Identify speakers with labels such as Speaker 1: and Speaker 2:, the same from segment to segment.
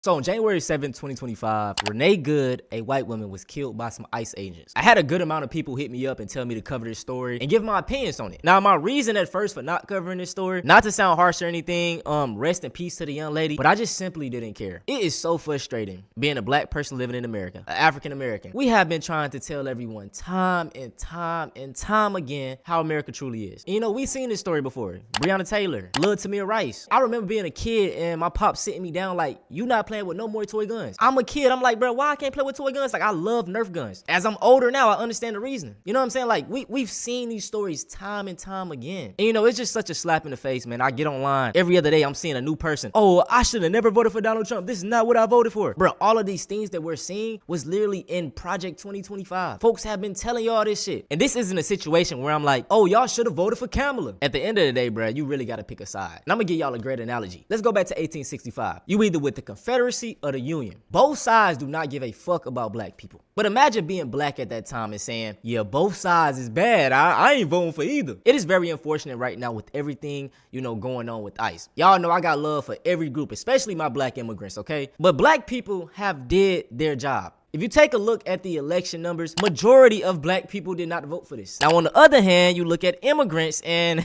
Speaker 1: So on January 7th, 2025, Renee Good, a white woman, was killed by some ICE agents. I had a good amount of people hit me up and tell me to cover this story and give my opinions on it. Now, my reason at first for not covering this story, not to sound harsh or anything, rest in peace to the young lady, but I just simply didn't care. It is so frustrating being a black person living in America, an African American. We have been trying to tell everyone time and time again how America truly is. And, you know, we've seen this story before. Breonna Taylor, Lil Tamir Rice. I remember being a kid and my pop sitting me down like, you not playing with no more toy guns. I'm a kid. I'm like, bro, why I can't play with toy guns? Like, I love Nerf guns. As I'm older now, I understand the reason. You know what I'm saying? Like, we've seen these stories time and time again. And, you know, it's just such a slap in the face, man. I get online every other day. I'm seeing a new person. Oh, I should have never voted for Donald Trump. This is not what I voted for. Bro, all of these things that we're seeing was literally in Project 2025. Folks have been telling y'all this shit. And this isn't a situation where I'm like, oh, y'all should have voted for Kamala. At the end of the day, bro, you really got to pick a side. And I'm going to give y'all a great analogy. Let's go back to 1865. You either with the Confederacy or the Union. Both sides do not give a fuck about black people. But imagine being black at that time and saying, yeah, both sides is bad. I ain't voting for either. It is very unfortunate right now with everything, you know, going on with ICE. Y'all know I got love for every group, especially my black immigrants, okay? But black people have did their job. If you take a look at the election numbers, majority of black people did not vote for this. Now, on the other hand, you look at immigrants and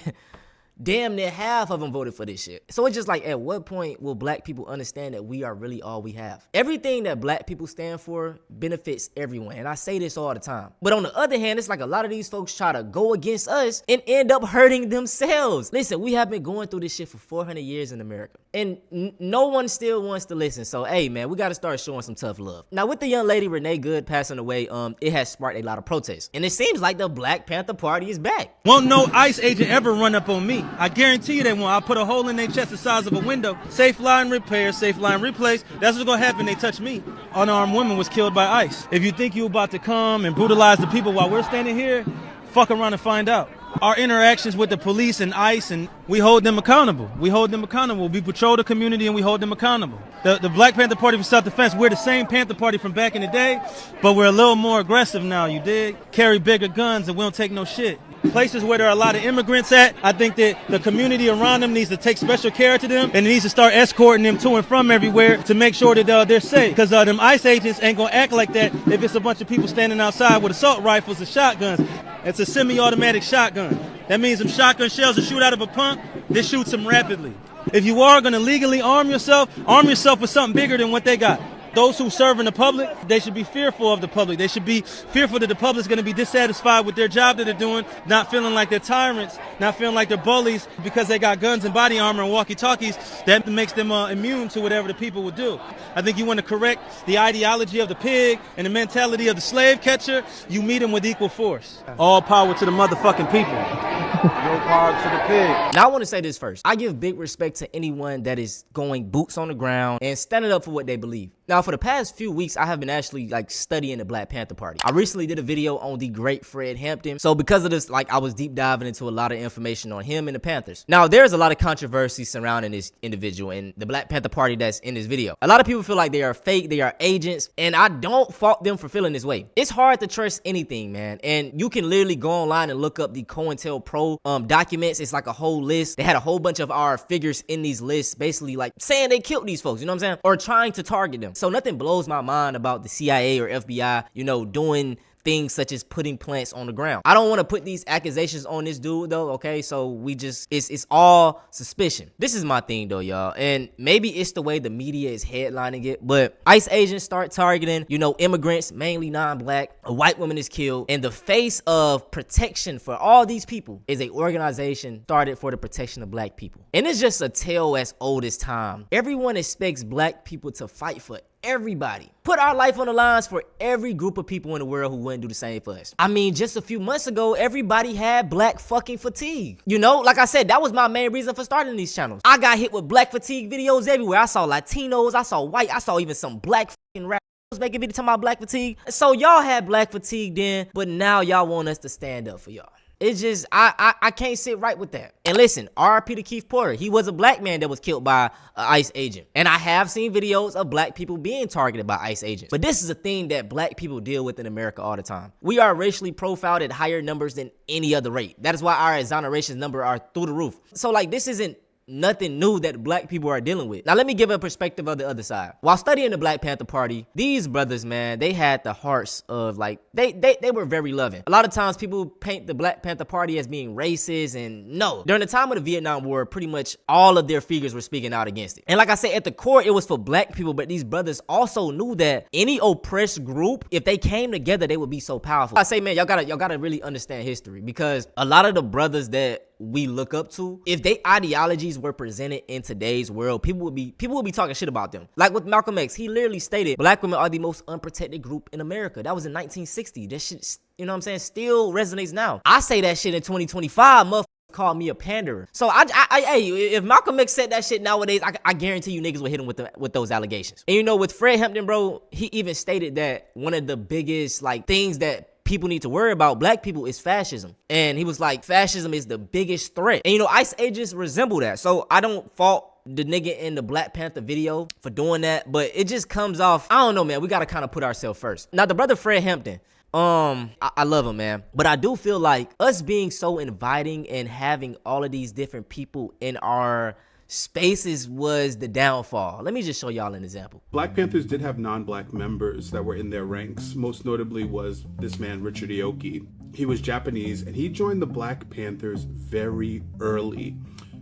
Speaker 1: damn near half of them voted for this shit. So it's just like, at what point will black people understand that we are really all we have? Everything that black people stand for benefits everyone. And I say this all the time. But on the other hand, it's like a lot of these folks try to go against us and end up hurting themselves. Listen, we have been going through this shit for 400 years in America. And no one still wants to listen. So, hey, man, we got to start showing some tough love. Now, with the young lady, Renee Good, passing away, it has sparked a lot of protests. And it seems like the Black Panther Party is back.
Speaker 2: Won't no ICE agent ever run up on me. I guarantee you they won't. I'll put a hole in their chest the size of a window. Safe line repair, safe line replace. That's what's going to happen. They touch me. Unarmed woman was killed by ICE. If you think you're about to come and brutalize the people while we're standing here, fuck around and find out. Our interactions with the police and ICE, and we hold them accountable. We hold them accountable. We patrol the community and we hold them accountable. The Black Panther Party for Self-Defense, we're the same Panther Party from back in the day, but we're a little more aggressive now, you dig? Carry bigger guns and we don't take no shit. Places where there are a lot of immigrants at, I think that the community around them needs to take special care to them and it needs to start escorting them to and from everywhere to make sure that they're safe. Because them ICE agents ain't going to act like that if it's a bunch of people standing outside with assault rifles and shotguns. It's a semi-automatic shotgun. That means them shotgun shells that shoot out of a pump, they shoot them rapidly. If you are going to legally arm yourself with something bigger than what they got. Those who serve in the public, they should be fearful of the public. They should be fearful that the public's going to be dissatisfied with their job that they're doing, not feeling like they're tyrants, not feeling like they're bullies because they got guns and body armor and walkie-talkies. That makes them immune to whatever the people would do. I think you want to correct the ideology of the pig and the mentality of the slave catcher. You meet them with equal force. All power to the motherfucking people. No power to the pig.
Speaker 1: Now, I want to say this first. I give big respect to anyone that is going boots on the ground and standing up for what they believe. Now, for the past few weeks, I have been actually studying the Black Panther Party. I recently did a video on the great Fred Hampton. So because of this, I was deep diving into a lot of information on him and the Panthers. Now, there's a lot of controversy surrounding this individual and the Black Panther Party that's in this video. A lot of people feel like they are fake, they are agents, and I don't fault them for feeling this way. It's hard to trust anything, man. And you can literally go online and look up the COINTELPRO documents. It's like a whole list. They had a whole bunch of our figures in these lists, basically saying they killed these folks, you know what I'm saying? Or trying to target them. So nothing blows my mind about the CIA or FBI, you know, doing things such as putting plants on the ground. I don't want to put these accusations on this dude though, okay? So it's all suspicion. This is my thing though, y'all. And maybe it's the way the media is headlining it, but ICE agents start targeting, you know, immigrants, mainly non-black. A white woman is killed. And the face of protection for all these people is a organization started for the protection of black people. And it's just a tale as old as time. Everyone expects black people to fight for everybody. Put our life on the lines for every group of people in the world who wouldn't do the same for us. I mean, just a few months ago, everybody had black fucking fatigue. You know, like I said, that was my main reason for starting these channels. I got hit with black fatigue videos everywhere. I saw Latinos, I saw white, I saw even some black fucking rappers making videos talking about black fatigue. So y'all had black fatigue then, but now y'all want us to stand up for y'all. It's just, I can't sit right with that. And listen, RIP to Keith Porter. He was a black man that was killed by an ICE agent. And I have seen videos of black people being targeted by ICE agents. But this is a thing that black people deal with in America all the time. We are racially profiled at higher numbers than any other rate. That is why our exonerations number are through the roof. So this isn't nothing new that black people are dealing with. Now, let me give a perspective of the other side. While studying the Black Panther Party, these brothers, man, they had the hearts of, like, they were very loving. A lot of times people paint the Black Panther Party as being racist, and no. During the time of the Vietnam War, pretty much all of their figures were speaking out against it. And like I said, at the core, it was for black people, but these brothers also knew that any oppressed group, if they came together, they would be so powerful. I say, man, y'all gotta really understand history, because a lot of the brothers that we look up to, if they ideologies were presented in today's world, people would be talking shit about them. Like with Malcolm X, he literally stated black women are the most unprotected group in America. That was in 1960. That shit, you know what I'm saying, still resonates now. I say that shit in 2025, motherfuckers call me a panderer. So hey, if Malcolm X said that shit nowadays, I guarantee you niggas would hit him with those allegations. And you know, with Fred Hampton, bro, he even stated that one of the biggest like things that people need to worry about black people is fascism. And he was like, fascism is the biggest threat. And you know, ICE agents resemble that. So I don't fault the nigga in the Black Panther video for doing that, but it just comes off, I don't know, man, we gotta kind of put ourselves first. Now, the brother Fred Hampton, I love him, man, but I do feel like us being so inviting and having all of these different people in our spaces was the downfall. Let me just show y'all an example.
Speaker 3: Black Panthers did have non-black members that were in their ranks. Most notably was this man, Richard Aoki. He was Japanese, and he joined the Black Panthers very early.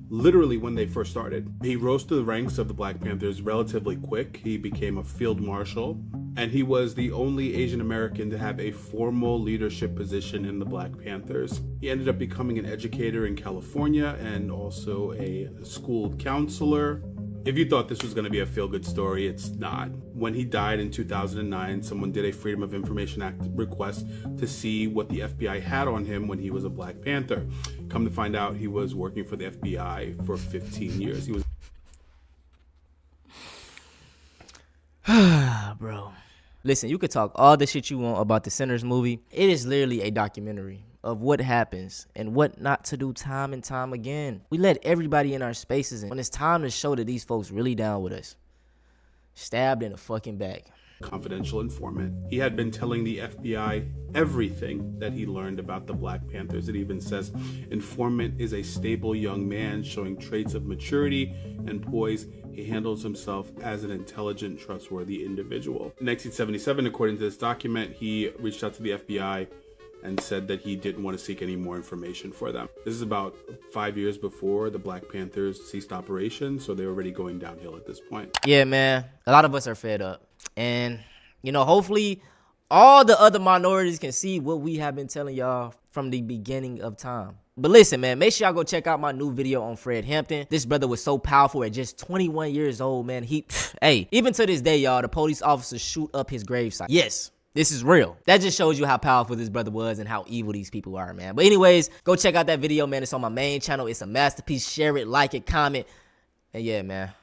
Speaker 3: Literally when they first started. He rose to the ranks of the Black Panthers relatively quick. He became a field marshal, and he was the only Asian American to have a formal leadership position in the Black Panthers. He ended up becoming an educator in California and also a school counselor. If you thought this was going to be a feel-good story, it's not. When he died in 2009, someone did a Freedom of Information Act request to see what the FBI had on him when he was a Black Panther. Come to find out, he was working for the FBI for 15 years. He was...
Speaker 1: Bro. Listen, you could talk all the shit you want about the Sinners movie. It is literally a documentary of what happens and what not to do time and time again. We let everybody in our spaces, and when it's time to show that these folks really down with us, stabbed in the fucking back.
Speaker 3: Confidential informant. He had been telling the FBI everything that he learned about the Black Panthers. It even says, informant is a stable young man showing traits of maturity and poise. He handles himself as an intelligent, trustworthy individual. In 1977, according to this document, he reached out to the FBI and said that he didn't want to seek any more information for them. This is about 5 years before the Black Panthers ceased operations, so they're already going downhill at this point.
Speaker 1: Yeah, man. A lot of us are fed up. And, you know, hopefully all the other minorities can see what we have been telling y'all from the beginning of time. But listen, man, make sure y'all go check out my new video on Fred Hampton. This brother was so powerful at just 21 years old, man. Hey, even to this day, y'all, the police officers shoot up his gravesite. Yes. This is real. That just shows you how powerful this brother was and how evil these people are, man. But anyways, go check out that video, man. It's on my main channel. It's a masterpiece. Share it, like it, comment. And yeah, man,